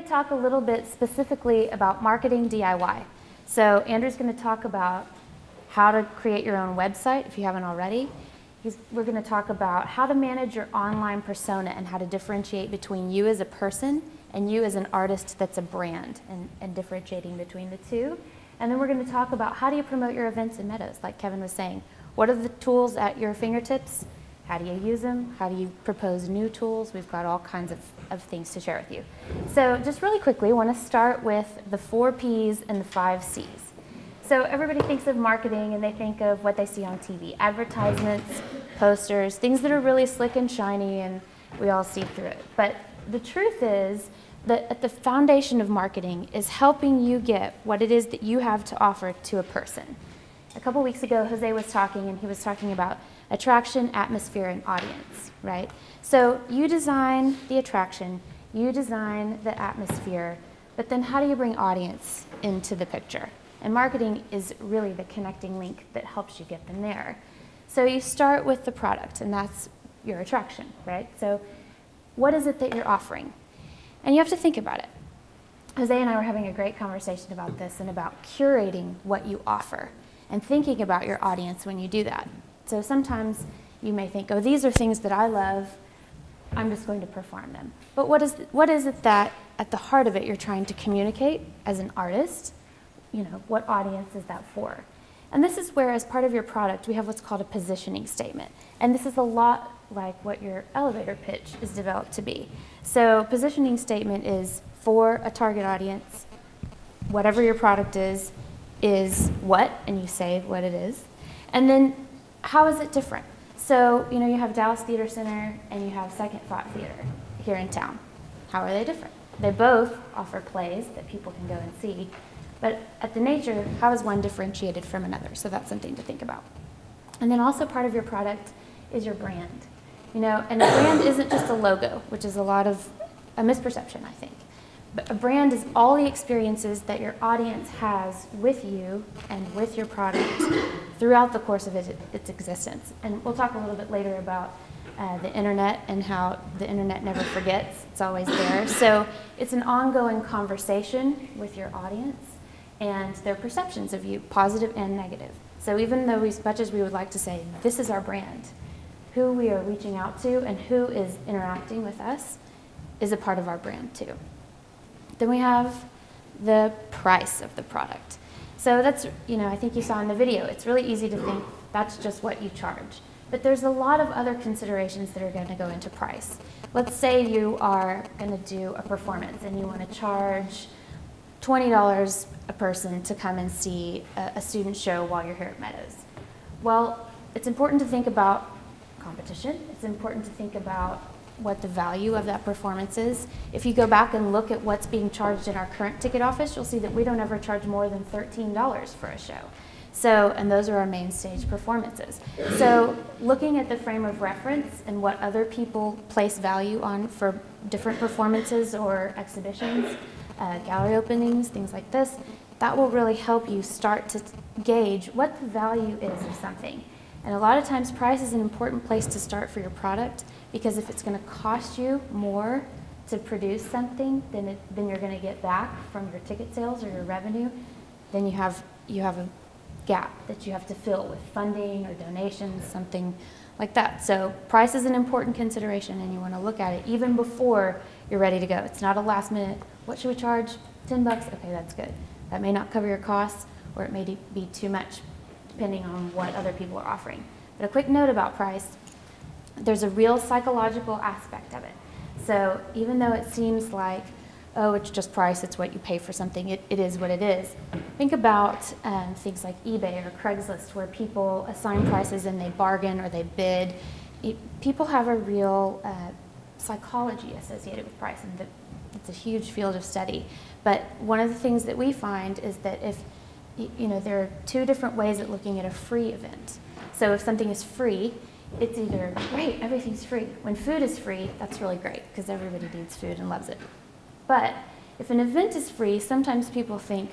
talk a little bit specifically about marketing DIY. So Andrew's going to talk about how to create your own website if you haven't already. We're going to talk about how to manage your online persona and how to differentiate between you as a person and you as an artist that's a brand, and differentiating between the two. And then we're going to talk about how do you promote your events in Meadows, like Kevin was saying. What are the tools at your fingertips? How do you use them? How do you propose new tools? We've got all kinds of things to share with you. So just really quickly, I want to start with the 4 Ps and the 5 Cs. So everybody thinks of marketing and they think of what they see on TV, advertisements, posters, things that are really slick and shiny and we all see through it. But the truth is that at the foundation of marketing is helping you get what it is that you have to offer to a person. A couple weeks ago, Jose was talking and he was talking about attraction, atmosphere, and audience, right? So you design the attraction, you design the atmosphere, but then how do you bring audience into the picture? And marketing is really the connecting link that helps you get them there. So you start with the product, and that's your attraction, right? So what is it that you're offering? And you have to think about it. Jose and I were having a great conversation about this and about curating what you offer and thinking about your audience when you do that. So sometimes you may think, oh, these are things that I love, I'm just going to perform them. But what is it that at the heart of it you're trying to communicate as an artist? You know, what audience is that for? And this is where, as part of your product, we have what's called a positioning statement. And this is a lot like what your elevator pitch is developed to be. So positioning statement is for a target audience, whatever your product is what, and you say what it is. And then how is it different? So, you know, you have Dallas Theater Center and you have Second Thought Theater here in town. How are they different? They both offer plays that people can go and see. But at the nature, how is one differentiated from another? So that's something to think about. And then also part of your product is your brand. You know, and a brand isn't just a logo, which is a lot of a misperception, I think. But a brand is all the experiences that your audience has with you and with your product throughout the course of its existence. And we'll talk a little bit later about the internet and how the internet never forgets. It's always there. So it's an ongoing conversation with your audience and their perceptions of you, positive and negative. So even though as much as we would like to say, this is our brand, who we are reaching out to and who is interacting with us is a part of our brand too. Then we have the price of the product. So that's, you know, I think you saw in the video, it's really easy to think that's just what you charge. But there's a lot of other considerations that are going to go into price. Let's say you are going to do a performance and you want to charge $20 a person to come and see a student show while you're here at Meadows. Well, it's important to think about competition. It's important to think about what the value of that performance is. If you go back and look at what's being charged in our current ticket office, you'll see that we don't ever charge more than $13 for a show. So, and those are our main stage performances. So looking at the frame of reference and what other people place value on for different performances or exhibitions, gallery openings, things like this, that will really help you start to gauge what the value is of something. And a lot of times price is an important place to start for your product, because if it's going to cost you more to produce something than you're going to get back from your ticket sales or your revenue, then you have a gap that you have to fill with funding or donations, something like that. So price is an important consideration, and you want to look at it even before you're ready to go. It's not a last minute, what should we charge? 10 bucks? Okay, that's good. That may not cover your costs, or it may be too much depending on what other people are offering. But a quick note about price, there's a real psychological aspect of it. So even though it seems like, oh, it's just price, it's what you pay for something, it is what it is. Think about things like eBay or Craigslist, where people assign prices and they bargain or they bid. People have a real psychology associated with price, and it's a huge field of study. But one of the things that we find is that if, you know, there are 2 different ways at looking at a free event. So if something is free, it's either, great, everything's free. When food is free, that's really great, because everybody needs food and loves it. But if an event is free, sometimes people think,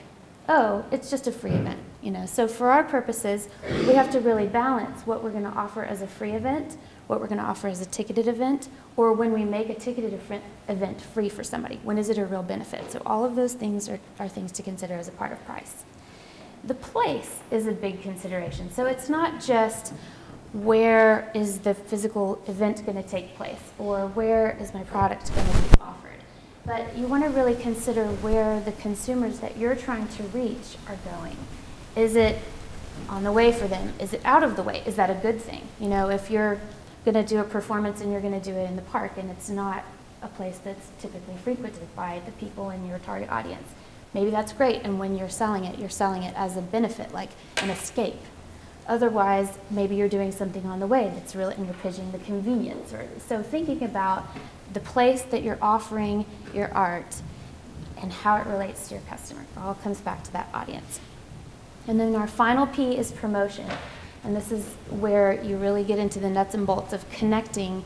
oh, it's just a free event. So for our purposes, we have to really balance what we're going to offer as a free event, what we're going to offer as a ticketed event, or when we make a ticketed event free for somebody. When is it a real benefit? So all of those things are things to consider as a part of price. The place is a big consideration. So it's not just where is the physical event going to take place, or where is my product going to be offered. But you want to really consider where the consumers that you're trying to reach are going. Is it on the way for them? Is it out of the way? Is that a good thing? If you're going to do a performance and you're going to do it in the park and it's not a place that's typically frequented by the people in your target audience, maybe that's great, and when you're selling it as a benefit, like an escape. Otherwise, maybe you're doing something on the way that's really, and you're pitching the convenience. So thinking about the place that you're offering your art and how it relates to your customer. It all comes back to that audience. And then our final P is promotion. And this is where you really get into the nuts and bolts of connecting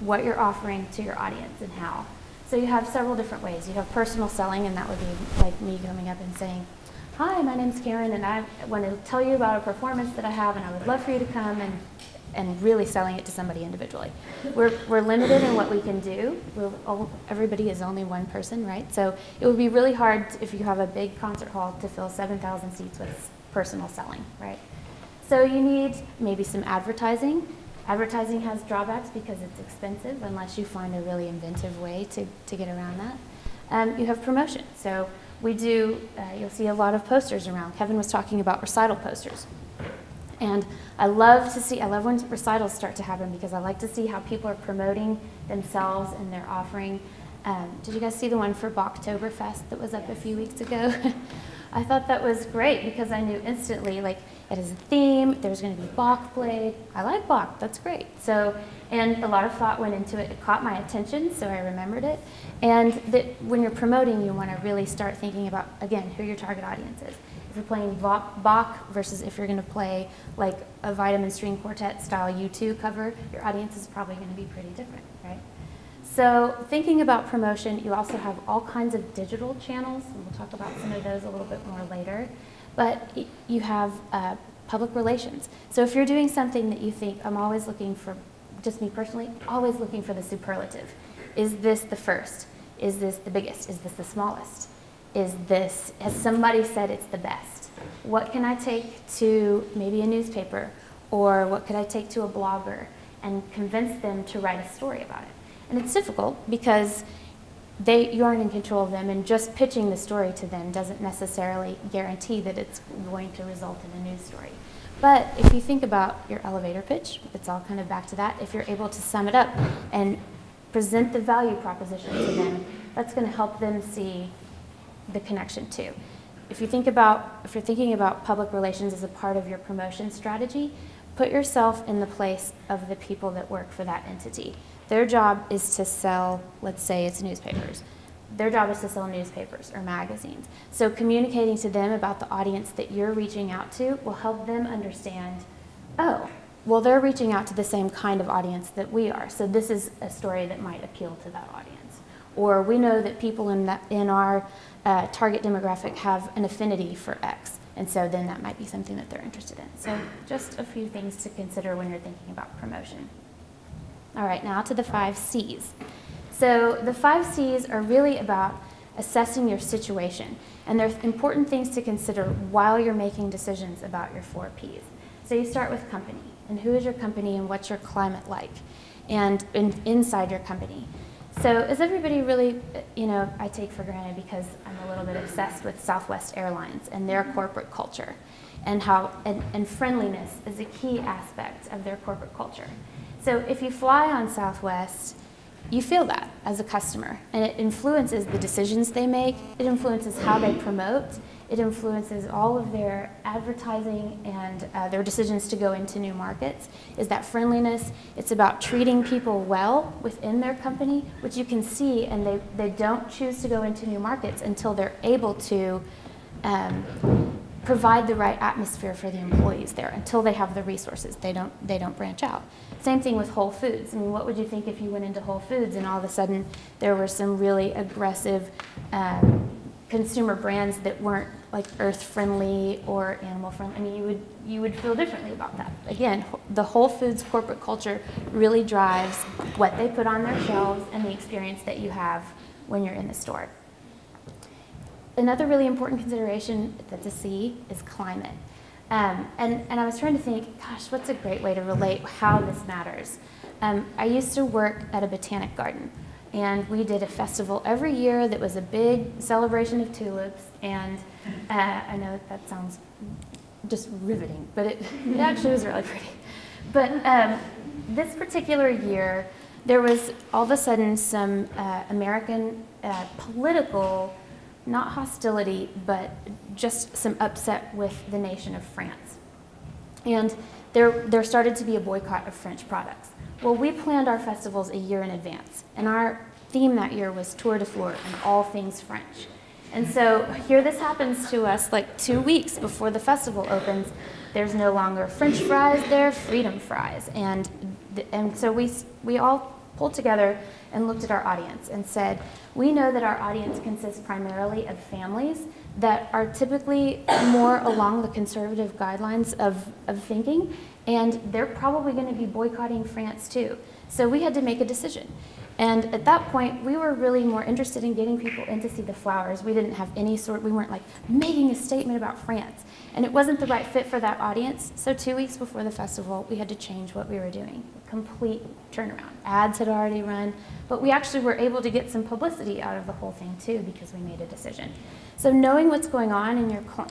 what you're offering to your audience and how. So you have several different ways. You have personal selling, and that would be like me coming up and saying, hi, my name's Karen, and I want to tell you about a performance that I have, and I would love for you to come, and really selling it to somebody individually. We're limited in what we can do. Everybody is only one person, right? So it would be really hard if you have a big concert hall to fill 7,000 seats with personal selling, right? So you need maybe some advertising. Advertising has drawbacks because it's expensive unless you find a really inventive way to get around that. You have promotion. So we do, you'll see a lot of posters around. Kevin was talking about recital posters. And I love when recitals start to happen because I like to see how people are promoting themselves and their offering. Did you guys see the one for Bachtoberfest that was up a few weeks ago? I thought that was great because I knew instantly, like, it is a theme, there's going to be Bach played. I like Bach, that's great. So, and a lot of thought went into it. It caught my attention, so I remembered it. And when you're promoting, you want to really start thinking about, again, who your target audience is. If you're playing Bach versus if you're going to play like a Vitamin String Quartet style U2 cover, your audience is probably going to be pretty different, right? So thinking about promotion, you also have all kinds of digital channels, and we'll talk about some of those a little bit more later. But you have public relations. So if you're doing something that you think, I'm always looking for, just me personally, always looking for the superlative. Is this the first? Is this the biggest? Is this the smallest? Is this, has somebody said it's the best? What can I take to maybe a newspaper, or what could I take to a blogger and convince them to write a story about it? And it's difficult because you aren't in control of them, and just pitching the story to them doesn't necessarily guarantee that it's going to result in a news story. But if you think about your elevator pitch, it's all kind of back to that. If you're able to sum it up and present the value proposition to them, that's going to help them see the connection too. If you're thinking about public relations as a part of your promotion strategy, put yourself in the place of the people that work for that entity. Their job is to sell, let's say it's newspapers. Their job is to sell newspapers or magazines. So communicating to them about the audience that you're reaching out to will help them understand, oh, well, they're reaching out to the same kind of audience that we are. So this is a story that might appeal to that audience. Or we know that people in our target demographic have an affinity for X. And so then that might be something that they're interested in. So just a few things to consider when you're thinking about promotion. All right, now to the 5 C's. So the 5 C's are really about assessing your situation. And there's important things to consider while you're making decisions about your 4 P's. So you start with company. And who is your company and what's your climate like? And inside your company. So is everybody really, I take for granted because I'm a little bit obsessed with Southwest Airlines and their corporate culture, and how, and friendliness is a key aspect of their corporate culture. So if you fly on Southwest, you feel that as a customer, and it influences the decisions they make, it influences how they promote, it influences all of their advertising and their decisions to go into new markets. Is that friendliness? It's about treating people well within their company, which you can see, and they don't choose to go into new markets until they're able to provide the right atmosphere for the employees there, until they have the resources. They don't branch out. Same thing with Whole Foods. I mean, what would you think if you went into Whole Foods and all of a sudden there were some really aggressive consumer brands that weren't like earth-friendly or animal-friendly. I mean, you would feel differently about that. Again, the Whole Foods corporate culture really drives what they put on their shelves and the experience that you have when you're in the store. Another really important consideration to see is climate. And I was trying to think, gosh, what's a great way to relate how this matters? I used to work at a botanic garden, and we did a festival every year that was a big celebration of tulips, and I know that sounds just riveting, but it actually was really pretty. But this particular year, there was all of a sudden some American political, not hostility, but just some upset with the nation of France. And there started to be a boycott of French products. Well, we planned our festivals a year in advance, and our theme that year was Tour de Fleur and all things French. And so here this happens to us like 2 weeks before the festival opens. There's no longer French fries, they're freedom fries. And so we all pulled together and looked at our audience and said, we know that our audience consists primarily of families that are typically more along the conservative guidelines of thinking, and they're probably going to be boycotting France too. So we had to make a decision. And at that point, we were really more interested in getting people in to see the flowers. We didn't have any we weren't like making a statement about France. And it wasn't the right fit for that audience. So 2 weeks before the festival, we had to change what we were doing. Complete turnaround. Ads had already run, but we actually were able to get some publicity out of the whole thing too because we made a decision. So knowing what's going on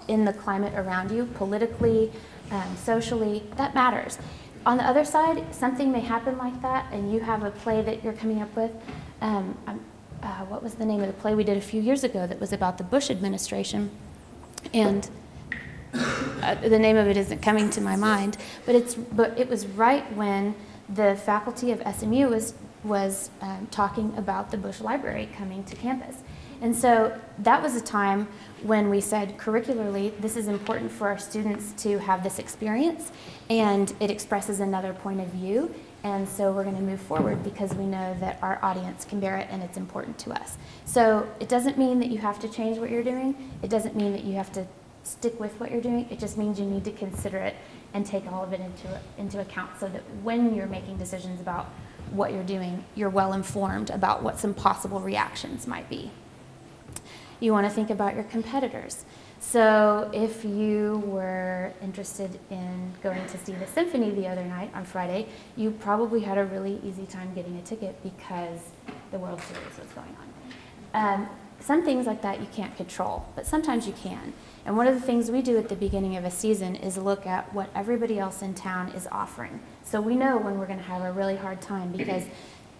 in the climate around you, politically, socially, that matters. On the other side, something may happen like that, and you have a play that you're coming up with. What was the name of the play we did a few years ago that was about the Bush administration? And the name of it isn't coming to my mind, but it was right when the faculty of SMU was talking about the Bush Library coming to campus. And so that was a time when we said curricularly, this is important for our students to have this experience, and it expresses another point of view, and so we're going to move forward because we know that our audience can bear it and it's important to us. So it doesn't mean that you have to change what you're doing. It doesn't mean that you have to stick with what you're doing. It just means you need to consider it and take all of it into account so that when you're making decisions about what you're doing, you're well informed about what some possible reactions might be. You want to think about your competitors. So if you were interested in going to see the symphony the other night on Friday, you probably had a really easy time getting a ticket because the World Series was going on. Some things like that you can't control, but sometimes you can. And one of the things we do at the beginning of a season is look at what everybody else in town is offering. So we know when we're going to have a really hard time because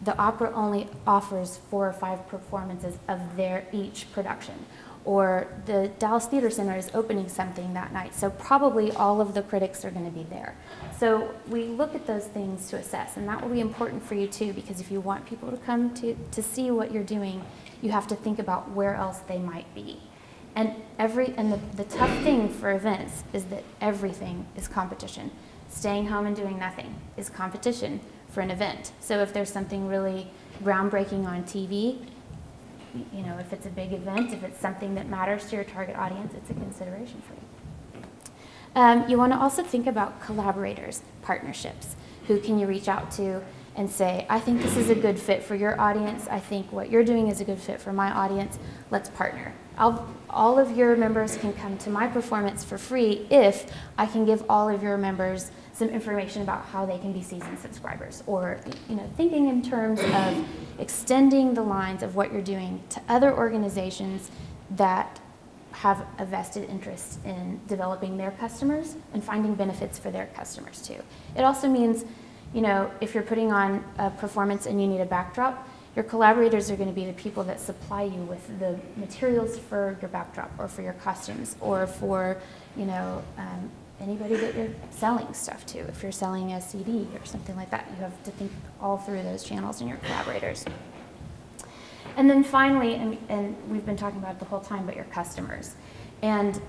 the opera only offers 4 or 5 performances of their each production. Or the Dallas Theater Center is opening something that night, so probably all of the critics are going to be there. So we look at those things to assess, and that will be important for you too, because if you want people to come to see what you're doing, you have to think about where else they might be. And the tough thing for events is that everything is competition. Staying home and doing nothing is competition for an event. So if there's something really groundbreaking on TV, you know, if it's a big event, if it's something that matters to your target audience, it's a consideration for you. You want to also think about collaborators, partnerships. Who can you reach out to and say, I think this is a good fit for your audience. I think what you're doing is a good fit for my audience. Let's partner. All of your members can come to my performance for free if I can give all of your members some information about how they can be seasoned subscribers, or thinking in terms of extending the lines of what you're doing to other organizations that have a vested interest in developing their customers and finding benefits for their customers too. It also means, if you're putting on a performance and you need a backdrop, your collaborators are going to be the people that supply you with the materials for your backdrop or for your costumes or for, anybody that you're selling stuff to. If you're selling a CD or something like that, you have to think all through those channels and your collaborators. And then finally, and we've been talking about it the whole time, but your customers. And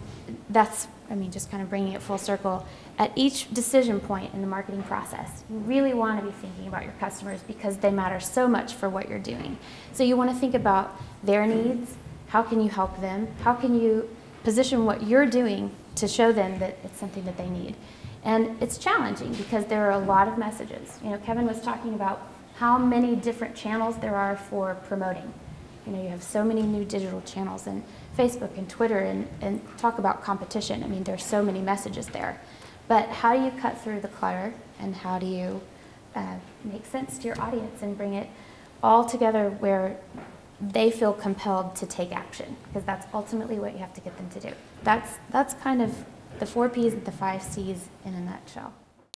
that's, just kind of bringing it full circle. At each decision point in the marketing process, you really want to be thinking about your customers because they matter so much for what you're doing. So you want to think about their needs, How can you help them? How can you position what you're doing to show them that it's something that they need? And it's challenging because there are a lot of messages. You know, Kevin was talking about how many different channels there are for promoting. You know, you have so many new digital channels, and Facebook and Twitter, and talk about competition. I mean, there's so many messages there. But how do you cut through the clutter, and how do you make sense to your audience and bring it all together where they feel compelled to take action? Because that's ultimately what you have to get them to do. That's kind of the 4 Ps and the 5 Cs in a nutshell.